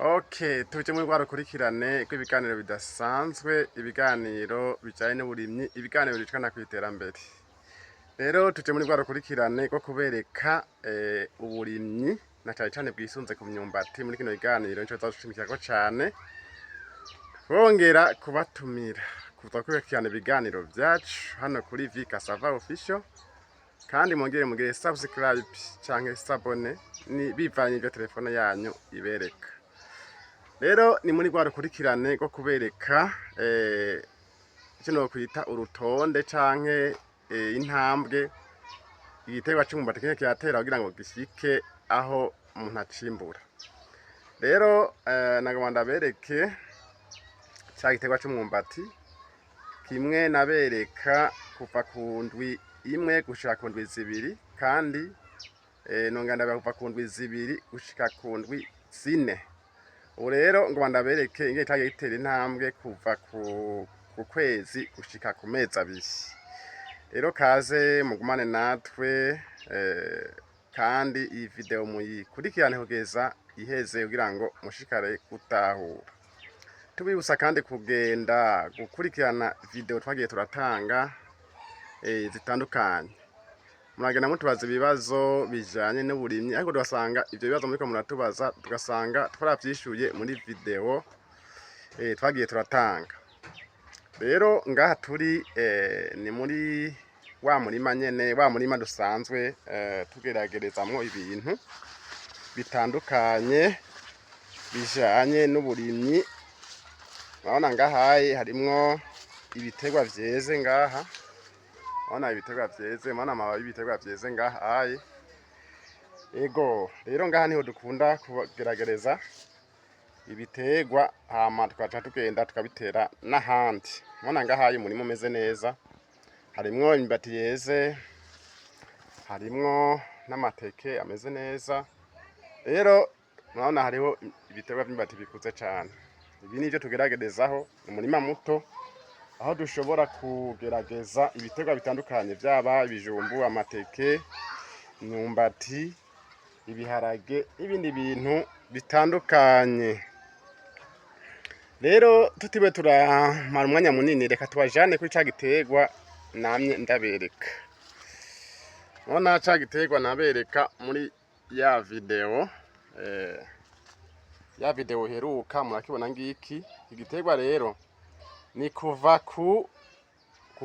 Okay, tuje muri rwarukurikirane rw'ibiganiro bidasanzwe, ibiganiro bijanye n'uburimyi, ibiganiro bicana kw'iterambere. Rero tuje muri rwarukurikirane rwo kubereka uburimyi na cane cane bwisunze ku myumbati. Muri kino kiganiro nico tuzoshimikirako cane, bongera kubatumira kuza kwibekirana ibiganiro vyacu hano kuri V Cassava Official, kandi mugire subscribe canke s'abone ni bivanye ivyo telefone yanyu ibereka. Rero ni muri rwarukurikirane rwo kubereka kino kwita urutonde canke intambwe igiterwa c'umwumbati kine kiratera kugira ngo gishike aho umuntu acimbura. Rero nagomba ndabereke ca giterwa c'umwumbati kimwe nabereka kuva ku ndwi imwe gushika ku ndwi zibiri, kandi nongera ndabereka kuva ku ndwi zibiri gushika ku ndwi zine. Ubu rero ngo ndabereke ingene cyagiye gitera intambwe kuva ku kwezi gushika ku mezi abiri. Rero kaze mugumane natwe kandi iyi video muyikurikirane kugeza iheze kugira ngo mushikare gutahura. Tubibutsa kandi kugenda gukurikirana video twagiye turatanga zitandukanye. Muragenda mutubaza ibibazo bijanye n'uburimyi, ariko tugasanga ivyo bibazo muriko muratubaza tugasanga twaravyishuye muri video twagiye turatanga. Rero ngaha turi ni muri wa murima nyene, wa murima dusanzwe tugeragerezamwo ibintu bitandukanye bijanye n'uburimyi. Urabona ngahaye harimwo ibiterwa vyeze ngaha. Ona ibiterwa vyeze, mana amababi y'ibiterwa vyeze ngahaye. Ego, rero ngaha niho dukunda kugeragereza ibiterwa hama tukaca tugenda tukabitera n'ahandi. Mona ngahaye umurimo umeze neza. Harimwo imyumbati yeze, harimwo n'amateke ameze neza. Rero murabona hariho ibiterwa by'imyumbati bikuze cane. Ibi nivyo tugeragerezaho umurima muto, aho dushobora kugerageza ibiterwa bitandukanye byaba ibijumbu, amateke, imyumbati, ibiharage n'ibindi bintu bitandukanye. Rero tutiwe turamara umwanya munini, reka tubajane kuri ca giterwa namye ndabereka. Mona ca giterwa nabereka muri ya video heruka murakibona ngiki. Igiterwa rero ni kuva ku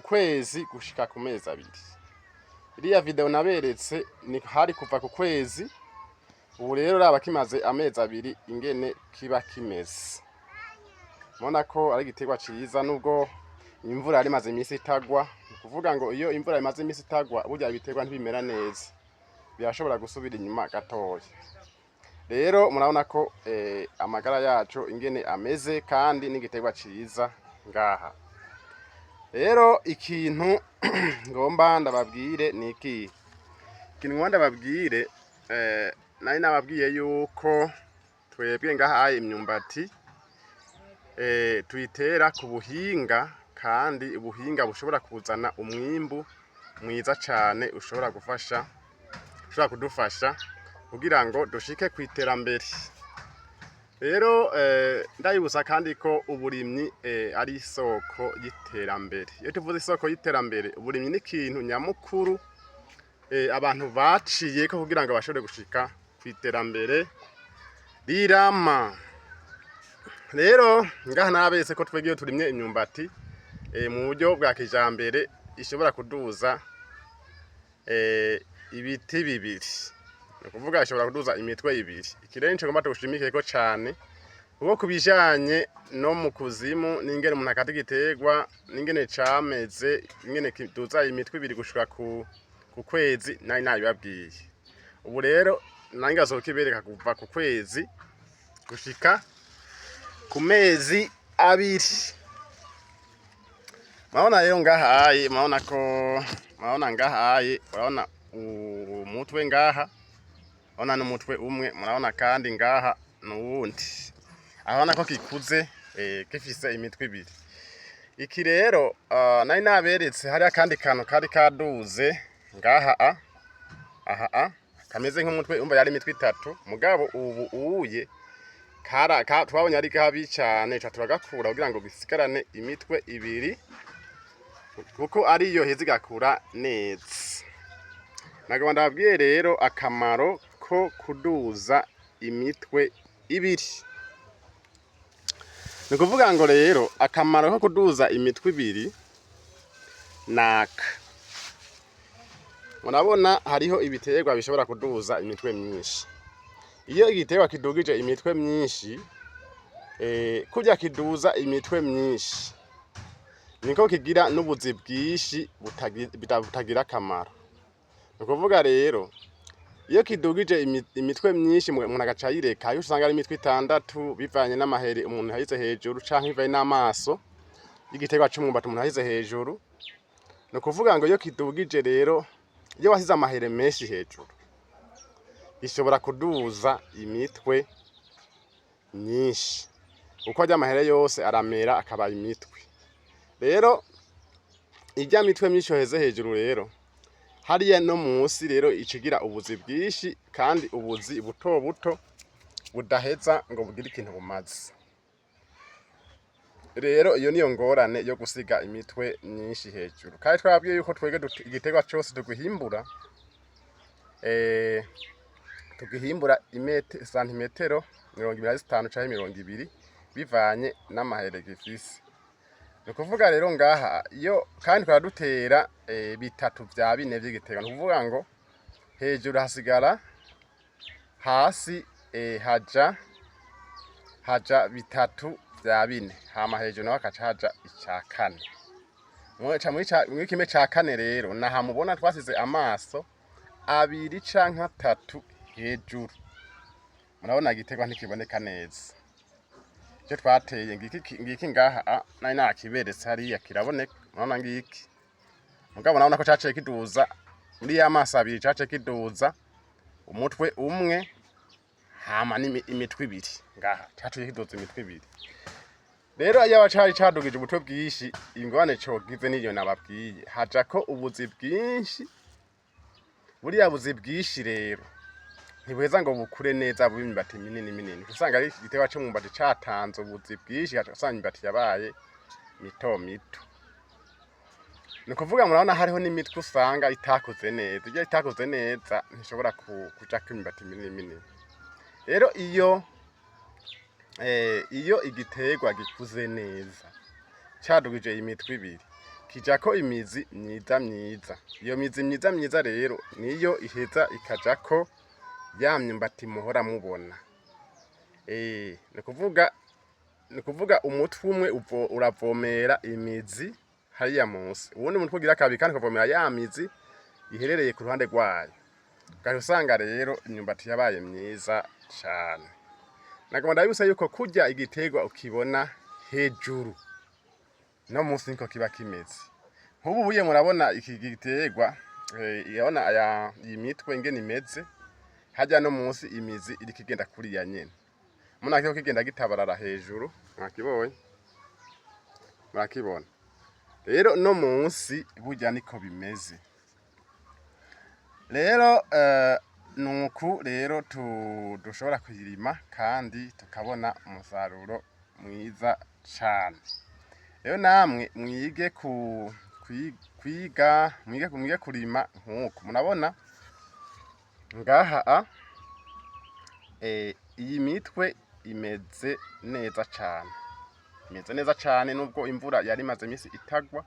kwezi gushika ku mezi abiri. Iriya video naberetse ni hari kuva ku kwezi. Ubu rero raba kimaze amezi abiri ingene kiba kimeze. Mubona ko ari igiterwa ciza, nubwo imvura yari imaze iminsi itagwa. Kuvuga ngo iyo imvura imaze iminsi itagwa burya ibiterwa ntibimera neza, birashobora gusubira inyuma gatoya. Rero murabona ko amagara yacu ingene ameze, kandi n'igiterwa ciza ngaha. Rero ikintu ngomba ndababwire ni iki. Ikintu ngomba ndababwire, nari nababwiye yuko twebwe ngaha imyumbati tuyitera ku buhinga, kandi ubuhinga bushobora kuzana umwimbu mwiza cane ushobora kudufasha kugira ngo dushike kw'iterambere. Rero ndabibutsa kandi ko uburimyi ari isoko y'iterambere. Iyo tuvuze isoko y'iterambere, uburimyi ni ikintu nyamukuru abantu baciyeko kugira ngo bashobore gushika kw'iterambere rirama. Rero ngaha naberetse ko twebwe iyo turimye imyumbati mu buryo bwa kijambere ishobora kuduza ibiti bibiri. Ni ukuvuga ishobora kuduza imitwe ibiri. Iki rero nico ngomba tugushimikeko cane, kuko kubijanye no mu kuzimu n'ingene umuntu akata igiterwa n'ingene cameze, ingene kiduza imitwe ibiri gushika ku kwezi nari nabibabwiye. Ubu rero nange azokibereka kuva ku kwezi gushika ku mezi abiri. Murabona rero ngahaye, murabona ngahaye, urabona umutwe ngaha, urabona n'umutwe umwe, murabona kandi ngaha n'uwundi. Urabona ko kikuze gifise imitwe ibiri. Iki rero nari naberetse hari akandi kantu kari kaduze ngaha kameze nk'umutwe, umva yari imitwe itatu, mugabo ubu uye twabonye ari kabi cyane turagakura kugira ngo gisigarane imitwe ibiri kuko ariyo heza igakura neza. Nagomba ndababwiye rero akamaro ko kuduza imitwe ibiri. Ni kuvuga ngo rero akamaro ko kuduza imitwe ibiri naka. Murabona hariho ibiterwa bishobora kuduza imitwe myinshi. Iyo igiterwa kidugije imitwe myinshi, kurya kiduza imitwe myinshi niko kigira n'ubuzi bwinshi butagira akamaro. Ni kuvuga rero iyo kidugije imitwe myinshi umuntu agaca yireka, aho usanga ari imitwe 6 bivanye n'amahere umuntu yahize hejuru canke bivanye n'amaso y'igiterwa c'umwumbati umuntu yahize hejuru. Ni kuvuga ngo iyo kidugije rero, iyo wasize amahere menshi hejuru ishobora kuduza imitwe myinshi uko ajya amahere yose aramera akaba imitwe. Rero ijya mitwe myinshi yoheze hejuru rero hariya no munsi rero ikigira ubuzi bwinshi kandi ubuzi buto buto budaheza ngo bugire ikintu bumaze. Rero iyo niyo ngorane yo gusiga imitwe myinshi hejuru. Kandi twabwiye yuko twege igiterwa cyose tugihimbura santimetero 25 canke 20 bivanye n'amahere gifise. Ni kuvuga rero ngaha iyo kandi twadutera 3 vya 4 vy'igiterwa. Ni kuvuga ngo hejuru hasigara hasi haja 3 vya 4 hama hejuru naho akaca haja ica 4. Muri kimwe ca 4 rero nahamubona twasize amaso 2 canke 3 hejuru. Murabona igiterwa ntikiboneka neza. Icyo twateye ngiki ngaha nari nakiberetse hariya kiraboneka. Murabona ngiki mugabo nabona ko caciye kiduza muri ya maso 2 caciye kiduza umutwe umwe hama imitwe 2 ngaha caciye kiduza imitwe 2. Rero iyo abacari cadugije ubutwe bwinshi ingwane cogize niyo nababwiye haja ko ubuzi bwinshi. Buriya buzi bwinshi rero ntibweza ngo bukure neza bube imyumbati minini. Usanga ari igiterwa c'umwumbati catanze ubuzi bwinshi usanga imyumbati yabaye mito mito. Ni kuvuga murabona hariho n'imitwe usanga itakuze neza. Iyo itakuze neza ntishobora kuja ko imyumbati minini. Rero iyo igiterwa gikuze neza cadugije imitwe 2 kijako imizi myiza. Iyo mizi myiza rero niyo iheza ikajako ya myumbati muhora mubona. Ni kuvuga umutwe umwe uravomera imizi hariya munsi. Ubundi umutwe ugira kabiri kandi ukavomera ya mizi iherereye ku ruhande rwayo. Kandi usanga rero imyumbati yabaye myiza cyane. Nagomba ndabibutsa yuko kurya igiterwa ukibona hejuru no munsi niko kiba kimeze. Nk'ubu buye murabona iki giterwa yabona iyi mitwe ingene imeze hajya no munsi imizi iri kigenda kuri ya nyene. Muna kiko kigenda gitabarara hejuru mwakibona. Rero no munsi burya niko bimeze. Rero nuku rero dushobora kuyirima kandi tukabona umusaruro mwiza cyane. Rero namwe mwige mwige kurima nkuko murabona ngaha iyi mitwe imeze neza cyane nubwo imvura yari maze imisi itagwa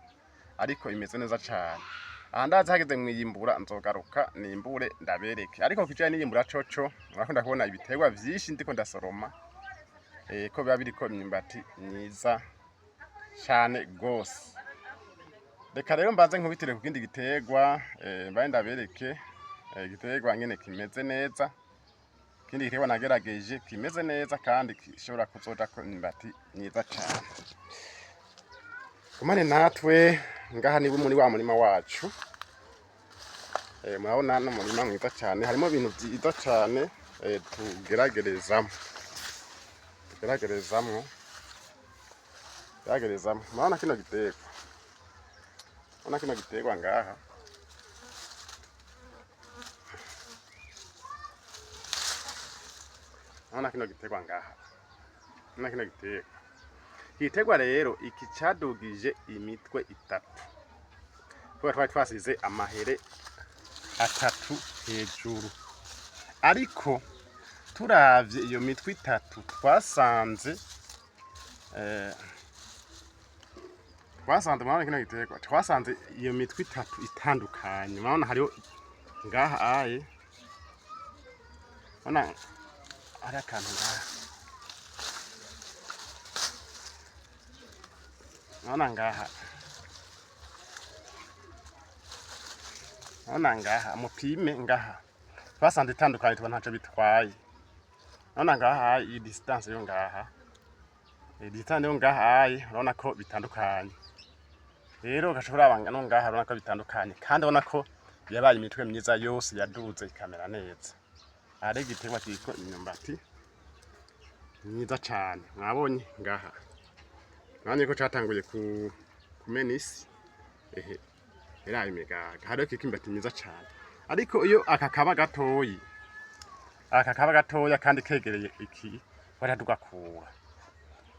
ariko imeze neza cyane. Ahandaza hageze mwiyimbura nzogaruka nimbure ndabereke. Ariko kijanye n'iyimbura coco murakunda kubona ibiterwa vyinshi ndiko ndasoroma ko biba biriko imyumbati myiza cyane gose. Reka rero mbanze nkubitire ku kindi giterwa mbaye ndabereke igiterwa ngene kimeze neza. Kindi giterwa nagerageje kimeze neza kandi gishobora kuzoja ko imyumbati myiza cyane. Kumane natwe ngaha ni muri wa murima wacu. Murabona no murima mwiza cyane harimo ibintu byiza cyane tugeragerezamo. Murabona kino giterwa. Murabona kino giterwa ngaha. Murabona kino giterwa ngaha. na kino giterwa. Igiterwa rero iki cadugije imitwe itatu kubera twari twasize amahere atatu hejuru, ariko turavye iyo mitwe itatu twasanze murabona kino giterwa twasanze iyo mitwe itatu itandukanye. Murabona hariho ngaha aye, murabona hari akantu ngaha, murabona ngaha, murabona ngaha mupime ngaha twasanze itandukanye, tubona ntaco bitwaye. Murabona ngaha iyi distance yo ngaha, distance yo ngaha aye urabona ko bitandukanye. Rero gashobora abanga no ngaha urabona ko bitandukanye, kandi urabona ko yabaye imitwe myiza yose yaduze ikamera neza. Ari igiterwa cyitwa imyumbati myiza cyane. Mwabonye ngaha, mwabonye ko catanguye kumena isi, era imigaga, hariho ikimbati myiza cyane. Ariko iyo aka kaba gatoya kandi kegereye iki baradugakura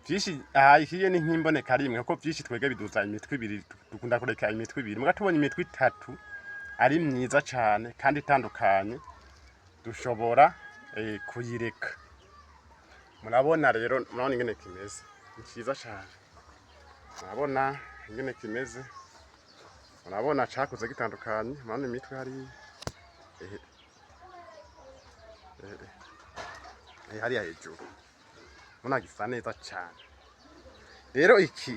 vyinshi. Ikiye ni nk'imboneka rimwe, kuko vyinshi twege biduza imitwe ibiri, dukunda kureka imitwe ibiri. Muga tubonye imitwe itatu ari myiza cyane kandi itandukanye, dushobora kuyireka. Murabona rero, murabona ingene kimeze, ni cyiza cyane. Murabona ingene kimeze, murabona cakuze gitandukanye. Murabona imitwe hari hariya hejuru, murabona gisa neza cyane. Rero iki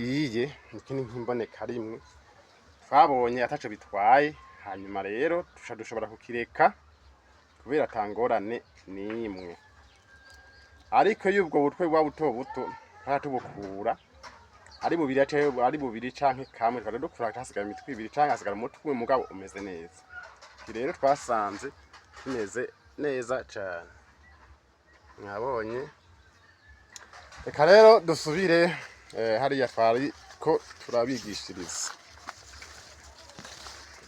ni nk'imboneka rimwe twabonye ataco bitwaye, hanyuma rero dushobora kukireka kubera atangorane nimwe. Ariko iyo ubwo butwe bwa buto buto tubukura ari bubiri canke kamwe, twari dukura hasigaye imitwe ibiri canke hasigara umutwe mugabo umeze neza. Iki rero twasanze kimeze neza cyane, mwabonye. Reka rero dusubire hariya twari ko turabigishiriza.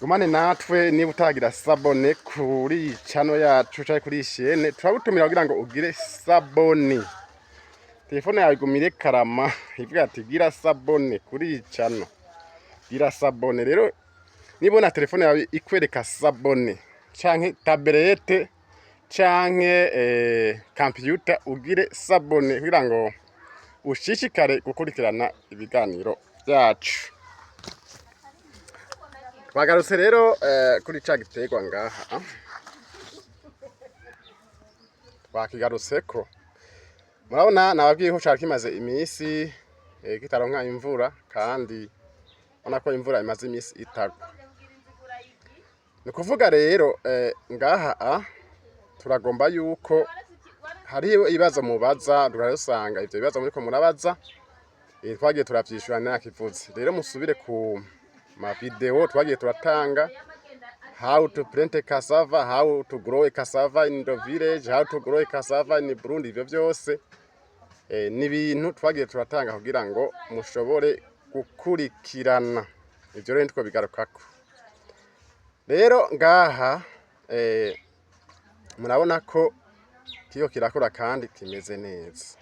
Gumane natwe niba utagira sabone kuri channel yacu cyangwa kuri chaîne, turagutumira kugira ngo ugire sabone. Telefone yawe igumire karama ivuga ati gira sabone kuri channel, gira sabone. Rero nibona telefone yawe ikwereka sabone canke tablette canke computer, ugire sabone kugira ngo ushishikare gukurikirana ibiganiro byacu. Twagarutse rero kuri ca giterwa ngaha, twakigarutse ko murabona nababwiye ko cari kimaze imisi kitaronka imvura, kandi ubona ko imvura imaze imisi itagwa. Ni kuvuga rero ngaha turagomba yuko hariho ibibazo mubaza, turasanga ivyo bibazo muriko murabaza, twagiye turavyishura nakivuze. Rero musubire ku ma video twagiye turatanga, how to plant cassava, how to grow cassava in the village, how to grow cassava in Burundi. Ivyo byose ni ibintu twagiye turatanga kugira ngo mushobore gukurikirana. Ivyo rero nitwo bigarukako. Rero ngaha murabona ko kiyo kirakora kandi kimeze neza.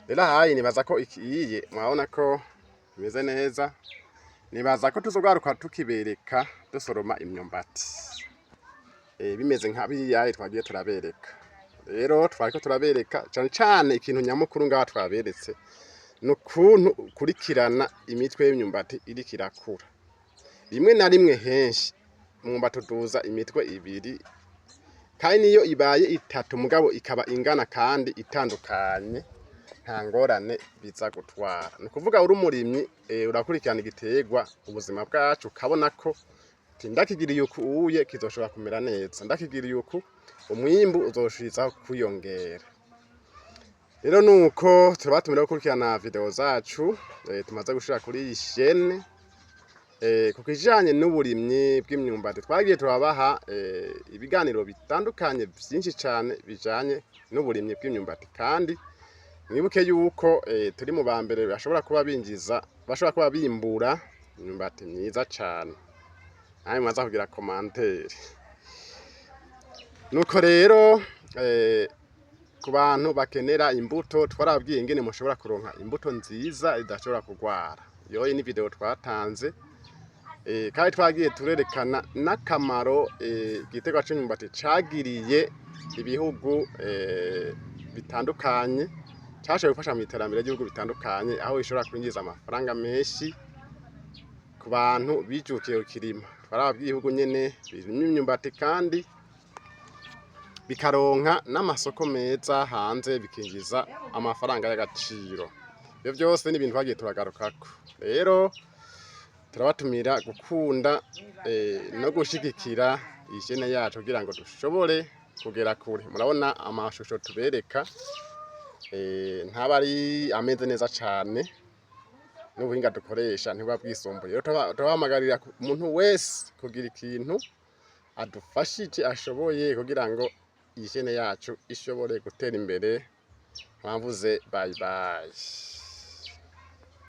Rero hayi nibaza ko ikiye, murabona ko kimeze neza. Nibaza ko tuzogaruka tukibereka dusoroma imyumbati bimeze nka biriya twagiye turabereka. Rero twariko turabereka cyane cyane ikintu nyamukuru ngaha twaberetse nukuntu kurikirana imitwe y'imyumbati iri kirakura. Rimwe na rimwe henshi umwumbati uduza imitwe ibiri, kandi niyo ibaye itatu mugabo ikaba ingana kandi itandukanye, nta ngorane biza gutwara. Ni kuvuga uri umurimyi urakurikirana igiterwa ubuzima bwacu, ukabona ko ndakigiriye uku uye kizoshobora kumera neza, ndakigiriye uku umwimbu uzoshirizaho kwiyongera. Rero nuko turabatumira gukurikirana video zacu tumaze gushira kuri iyi chaîne kukijanye n'uburimyi bw'imyumbati. Twagiye turabaha ibiganiro bitandukanye byinshi cyane bijanye n'uburimyi bw'imyumbati, kandi mwibuke yuko turi mu bambere bashobora kuba bimbura imyumbati myiza cyane. Nawe mwaza kugira commentaire. Nuko rero ku bantu bakenera imbuto twarababwiye ingene mushobora kuronka imbuto nziza idashobora kugwara. Yoyi ni video twatanze kandi twagiye turerekana n'akamaro igiterwa c'imyumbati cagiriye ibihugu bitandukanye, cashoboye gufasha mu iterambere ry'ibihugu bitandukanye, aho ishobora kwinjiza amafaranga menshi ku bantu bijukiye kukirima. Twarababwiye ibihugu nyene birimye imyumbati kandi bikaronka n'amasoko meza hanze, bikinjiza amafaranga y'agaciro. Ivyo vyose ni ibintu twagiye turagarukako. Rero turabatumira gukunda no gushigikira iyi chaine yacu kugira ngo dushobore kugera kure. Murabona amashusho tubereka ntaba ari ameze neza cane, n'ubuhinga dukoresha ntibuba bwisumbuye. Rero turabahamagarira umuntu wese kugira ikintu adufashije ashoboye kugira ngo iyi chaine yacu ishobore gutera imbere. Mwavuze bye bye.